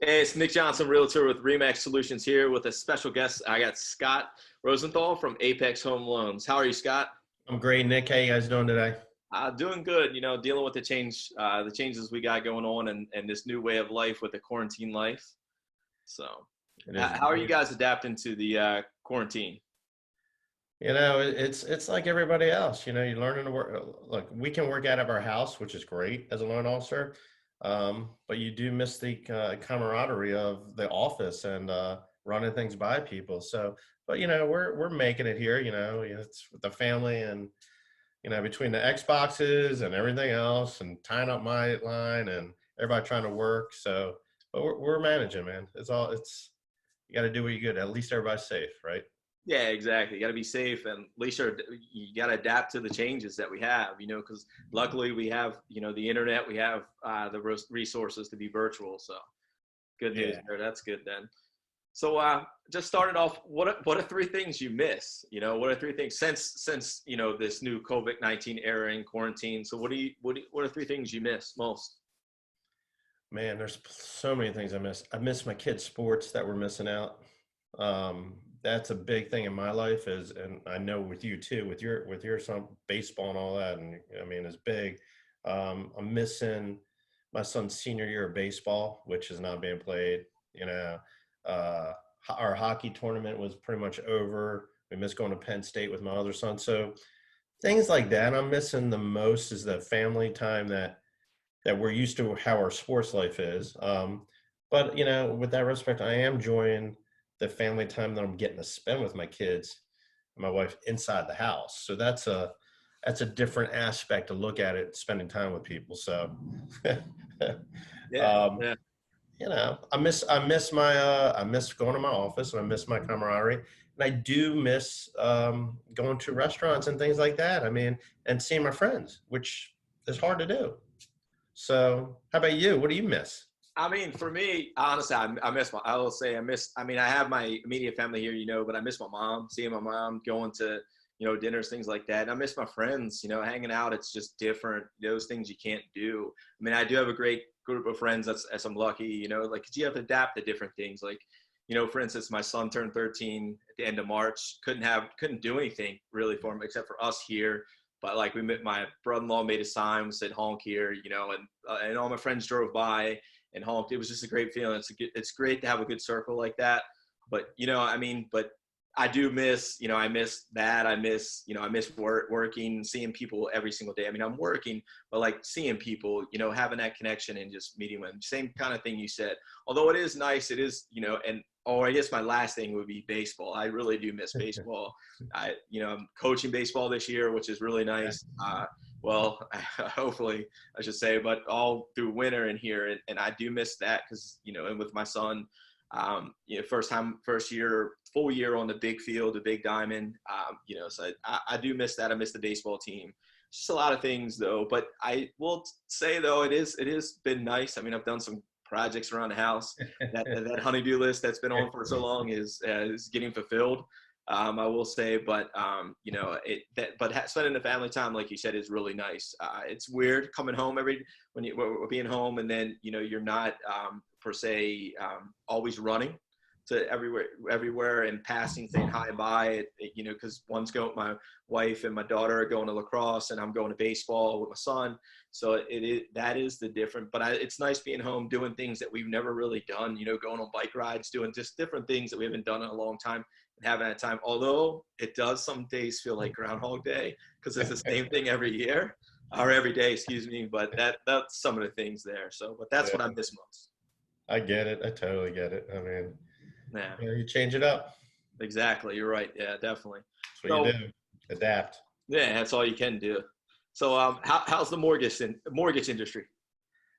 Hey, it's Nick Johnson, Realtor with Remax Solutions here with a special guest. I got Scott Rosenthal from Apex Home Loans. How are you, Scott? I'm great, Nick. How you guys doing today? Doing good. You know, dealing with the changes we got going on, and this new way of life with the quarantine life. So, It is how are you weird. guys adapting to the quarantine? It's like everybody else. You're learning to work. Look, we can work out of our house, which is great as a loan officer, but you do miss the camaraderie of the office and running things by people. So, but we're making it here. It's with the family and between the Xboxes and everything else, and tying up my line and everybody trying to work. So, but we're managing, man. It's you got to do what you good. At least everybody's safe, right? Yeah, exactly. You got to be safe, and at least you got to adapt to the changes that we have. You know, because luckily we have the internet, we have the resources to be virtual. So, good news Yeah. there. That's good then. So just started off, what are three things you miss? You know, what are three things since this new COVID-19 era in quarantine? So what are three things you miss most? Man, there's so many things I miss. I miss my kids' sports that we're missing out. That's a big thing in my life and I know with you too, with your son baseball and all that, and I mean it's big. I'm missing my son's senior year of baseball, which is not being played. You know, uh, our hockey tournament was pretty much over. We missed going to Penn State with my other son. So things like that I'm missing the most is the family time that we're used to how our sports life is. But with that respect, I am enjoying the family time that I'm getting to spend with my kids and my wife inside the house. So that's a different aspect to look at it, spending time with people. So, Yeah, um, yeah. I miss going to my office and I miss my camaraderie. And I do miss going to restaurants and things like that. I mean, and seeing my friends, which is hard to do. So, how about you? What do you miss? I mean, for me, honestly, I miss I will say I miss. I mean, I have my immediate family here, but I miss my mom, seeing my mom, going to dinners, things like that. And I miss my friends, hanging out. It's just different. Those things you can't do. I mean, I do have a great group of friends. That's I'm lucky, like 'cause you have to adapt to different things. Like, for instance, my son turned 13 at the end of March. Couldn't do anything really for him except for us here. But like my brother-in-law made a sign, said honk here, and all my friends drove by and honked. It was just a great feeling. It's great to have a good circle like that. But I mean, but I do miss, I miss that. I miss working, seeing people every single day. I mean, I'm working, but like seeing people, having that connection and just meeting them. Same kind of thing you said. Although it is nice, it is, and or I guess my last thing would be baseball. I really do miss baseball. I'm coaching baseball this year, which is really nice. Well, hopefully I should say, but all through winter in here, and I do miss that because and with my son, first year, full year on the big field, the big diamond, so I do miss that. I miss the baseball team. Just a lot of things though, but I will say though, it is been nice. I mean, I've done some projects around the house. That honeydew list that's been on for so long is getting fulfilled. I will say, but spending the family time, like you said, is really nice. It's weird coming home when we're being home, and then you're not per se always running to everywhere and passing, saying hi and bye. Because my wife and my daughter are going to lacrosse, and I'm going to baseball with my son. So that is the different. But it's nice being home, doing things that we've never really done. Going on bike rides, doing just different things that we haven't done in a long time, and having that time. Although it does some days feel like Groundhog Day because it's the same thing every year or every day, excuse me. But that's some of the things there. So, but that's Yeah, what I miss most. I get it. I totally get it. I mean, Yeah, you change it up. exactly. You're right. Yeah, definitely. That's what you So do. Adapt. yeah, that's all you can do. So how's the mortgage industry?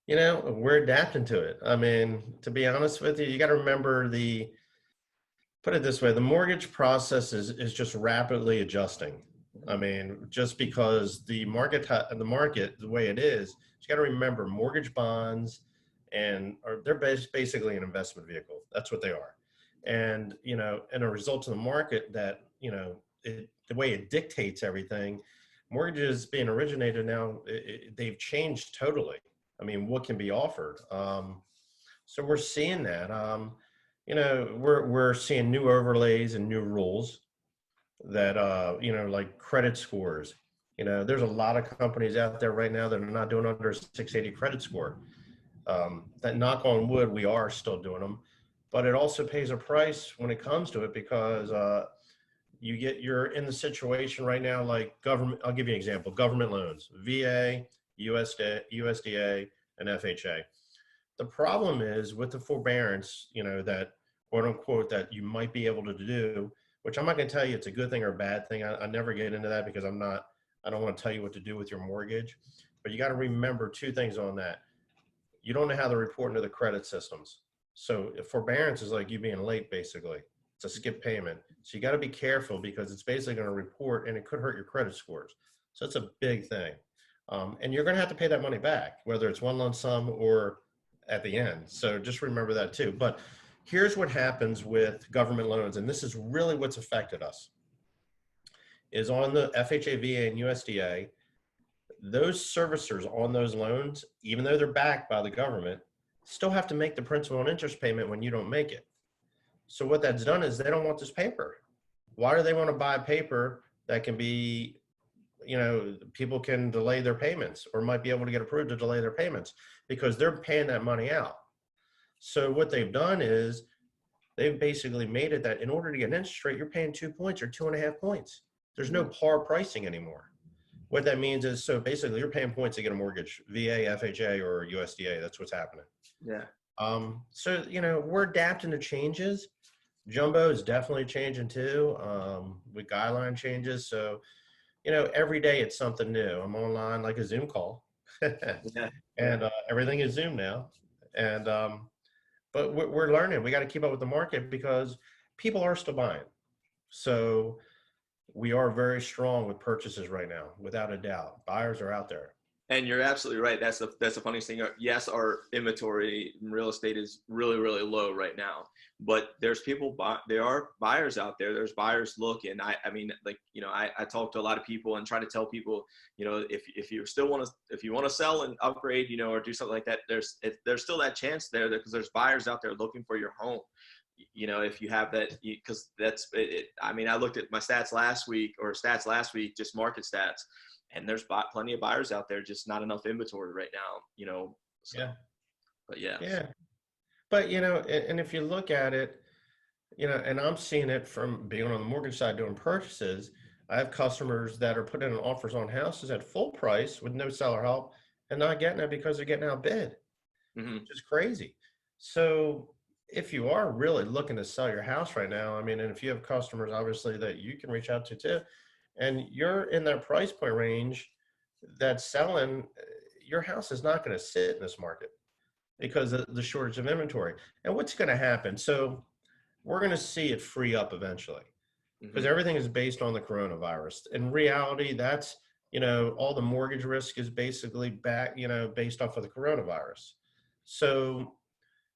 We're adapting to it. I mean, to be honest with you, you got to remember put it this way, the mortgage process is just rapidly adjusting. I mean, just because the market, the way it is, you got to remember mortgage bonds they're basically an investment vehicle. That's what they are. And, and a result of the market that, the way it dictates everything, mortgages being originated now, they've changed totally. I mean, what can be offered? So we're seeing that. We're seeing new overlays and new rules that like credit scores. There's a lot of companies out there right now that are not doing under a 680 credit score. That, knock on wood, we are still doing them, but it also pays a price when it comes to it, because you're in the situation right now, like government. I'll give you an example: government loans, VA, USDA, and FHA. The problem is with the forbearance, that quote unquote that you might be able to do, which I'm not going to tell you it's a good thing or a bad thing. I never get into that, because I don't want to tell you what to do with your mortgage. But you got to remember two things on that. You don't know how to report into the credit systems. So if forbearance is like you being late, basically. It's a skip payment. So you got to be careful, because it's basically going to report, and it could hurt your credit scores. So it's a big thing. And you're going to have to pay that money back, whether it's one lump sum or at the end. So just remember that too. But here's what happens with government loans, and this is really what's affected us, is on the FHA, VA, and USDA, those servicers on those loans, even though they're backed by the government, still have to make the principal and interest payment when you don't make it. So what that's done is they don't want this paper. Why do they want to buy paper that can be, people can delay their payments, or might be able to get approved to delay their payments, because they're paying that money out. So what they've done is they've basically made it that in order to get an interest rate, you're paying 2 points or 2.5 points. There's no par pricing anymore. What that means is, so basically you're paying points to get a mortgage, VA, FHA, or USDA. That's what's happening. Yeah. So, we're adapting to changes. Jumbo is definitely changing too, with guideline changes. So, every day it's something new. I'm online like a Zoom call. Yeah. And everything is Zoom now. And, but we're learning. We got to keep up with the market, because people are still buying. So we are very strong with purchases right now, without a doubt. Buyers are out there. And you're absolutely right. That's the funniest thing. Yes, our inventory in real estate is really, really low right now, but there's there are buyers out there. There's buyers looking. I mean, like, I talk to a lot of people and try to tell people, if you still want to, if you want to sell and upgrade, or do something like that, there's still that chance there, because there's buyers out there looking for your home. If you have that, because that's it. I mean, I looked at my stats last week, just market stats, and there's plenty of buyers out there, just not enough inventory right now, so. Yeah. But yeah. But, and if you look at it, and I'm seeing it from being on the mortgage side doing purchases. I have customers that are putting in offers on houses at full price with no seller help, and not getting it because they're getting outbid, which is crazy. So if you are really looking to sell your house right now, I mean, and if you have customers, obviously, that you can reach out to too, and you're in that price point range that's selling, your house is not going to sit in this market because of the shortage of inventory. And what's going to happen? So we're going to see it free up eventually, because everything is based on the coronavirus. In reality, that's, all the mortgage risk is basically based off of the coronavirus. So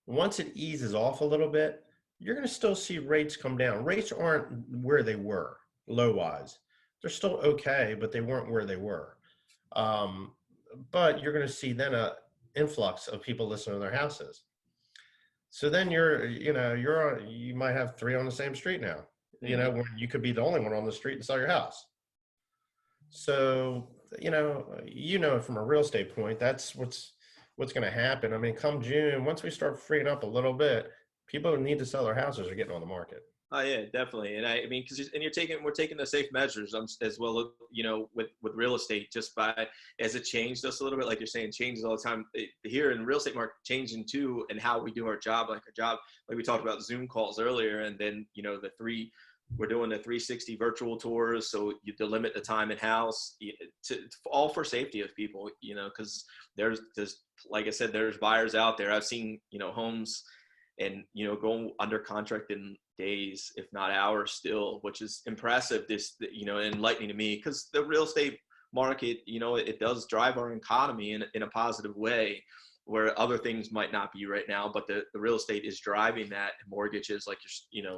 once it eases off a little bit, you're going to still see rates come down. Rates aren't where they were low-wise. They're still okay, but they weren't where they were. But you're going to see then a influx of people listing on their houses. So then you might have three on the same street now, when you could be the only one on the street and sell your house. So, from a real estate point, that's what's going to happen. I mean, come June, once we start freeing up a little bit, people who need to sell their houses are getting on the market. Oh yeah, definitely. And I mean, we're taking the safe measures as well, with real estate, just by, as it changed us a little bit, like you're saying, changes all the time here in the real estate market, changing too, and how we do our job, like we talked about Zoom calls earlier. And then, we're doing the 360 virtual tours. So you delimit the time in house all for safety of people, because there's, like I said, there's buyers out there. I've seen, homes and, go under contract in days, if not hours still, which is impressive, enlightening to me, because the real estate market, it does drive our economy in a positive way, where other things might not be right now, but the real estate is driving that. Mortgages, like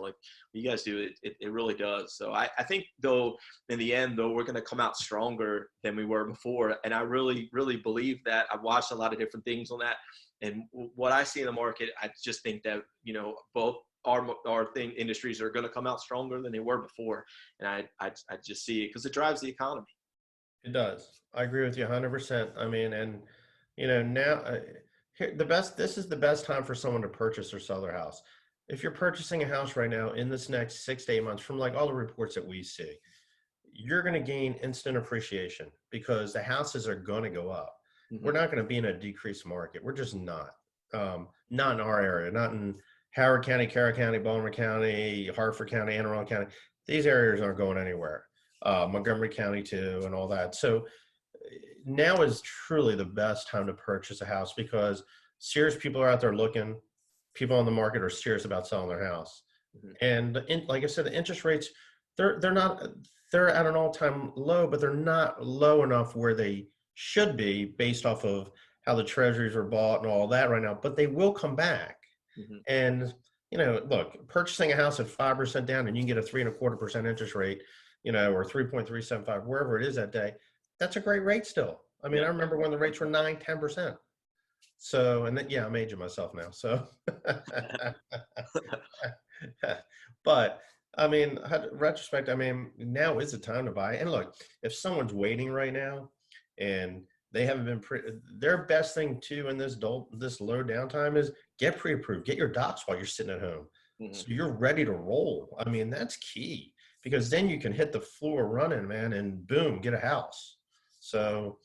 like you guys do, it really does. So I think, though, in the end, though, we're going to come out stronger than we were before. And I really, really believe that. I've watched a lot of different things on that. And what I see in the market, I just think that, you know, both our thing industries are going to come out stronger than they were before. And I just see it because it drives the economy. It does. I agree with you 100%. I mean, and you know, now this is the best time for someone to purchase or sell their house. If you're purchasing a house right now in this next 6 to 8 months, from like all the reports that we see, you're going to gain instant appreciation because the houses are going to go up. We're not going to be in a decreased market. We're just not. Not in our area, not in Howard County, Carroll County, Baltimore County, Hartford County, Anne Arundel County. These areas aren't going anywhere. Montgomery County too, and all that. So now is truly the best time to purchase a house because serious people are out there looking. People on the market are serious about selling their house. And like I said, the interest rates, they're at an all-time low, but they're not low enough where they should be based off of how the treasuries are bought and all that right now, but they will come back. And, you know, look, purchasing a house at 5% down and you can get a 3.25% interest rate, you know, or 3.375, wherever it is that day, that's a great rate still. I mean, I remember when the rates were 9, 10%. So, and then, yeah, I'm aging myself now. So, but I mean, retrospect, I mean, now is the time to buy. And look, if someone's waiting right now and they haven't been their best thing too in this low downtime is get pre-approved, get your docs while you're sitting at home. So you're ready to roll. I mean, that's key because then you can hit the floor running, man, and boom, get a house. So,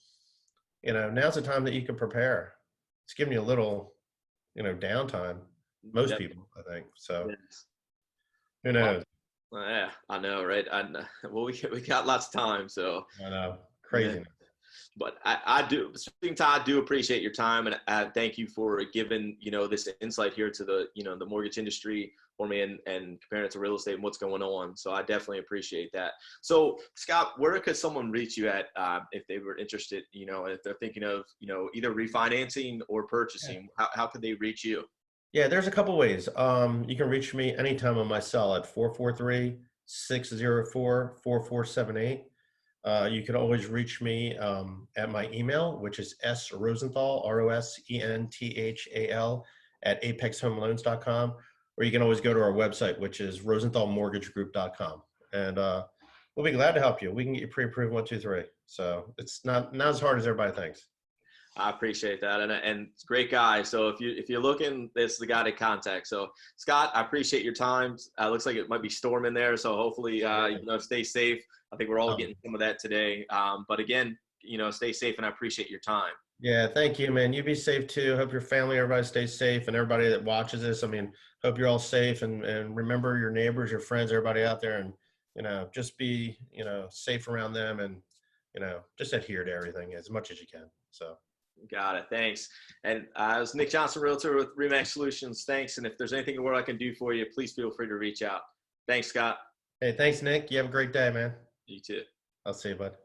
you know, now's the time that you can prepare. It's giving you a little, you know, downtime. Most people, I think. So, who knows? Well, yeah, I know, right? Well, we got lots of time, so I know, crazy. Yeah. But I do appreciate your time, and thank you for giving, you know, this insight here to the, you know, the mortgage industry for me and comparing it to real estate and what's going on. So I definitely appreciate that. So Scott, where could someone reach you at if they were interested, you know, if they're thinking of, you know, either refinancing or purchasing? How could they reach you? Yeah, there's a couple ways. You can reach me anytime on my cell at 443-604-4478. You can always reach me at my email, which is srosenthal, Rosenthal, at apexhomeloans.com. Or you can always go to our website, which is rosenthalmortgagegroup.com. And we'll be glad to help you. We can get you pre-approved 1, 2, 3. So it's not as hard as everybody thinks. I appreciate that, and it's a great guy. So if you're looking, this is the guy to contact. So Scott, I appreciate your time. Looks like it might be storming there, so hopefully you know, stay safe. I think we're all getting some of that today. But again, you know, stay safe, and I appreciate your time. Yeah, thank you, man. You be safe too. Hope your family, everybody stays safe, and everybody that watches this. I mean, hope you're all safe, and remember your neighbors, your friends, everybody out there, and you know, just be, you know, safe around them, and you know, just adhere to everything as much as you can. So. Got it. Thanks. And I was Nick Johnson, Realtor with RE/MAX Solutions. Thanks. And if there's anything in the world I can do for you, please feel free to reach out. Thanks, Scott. Hey, thanks, Nick. You have a great day, man. You too. I'll see you, bud.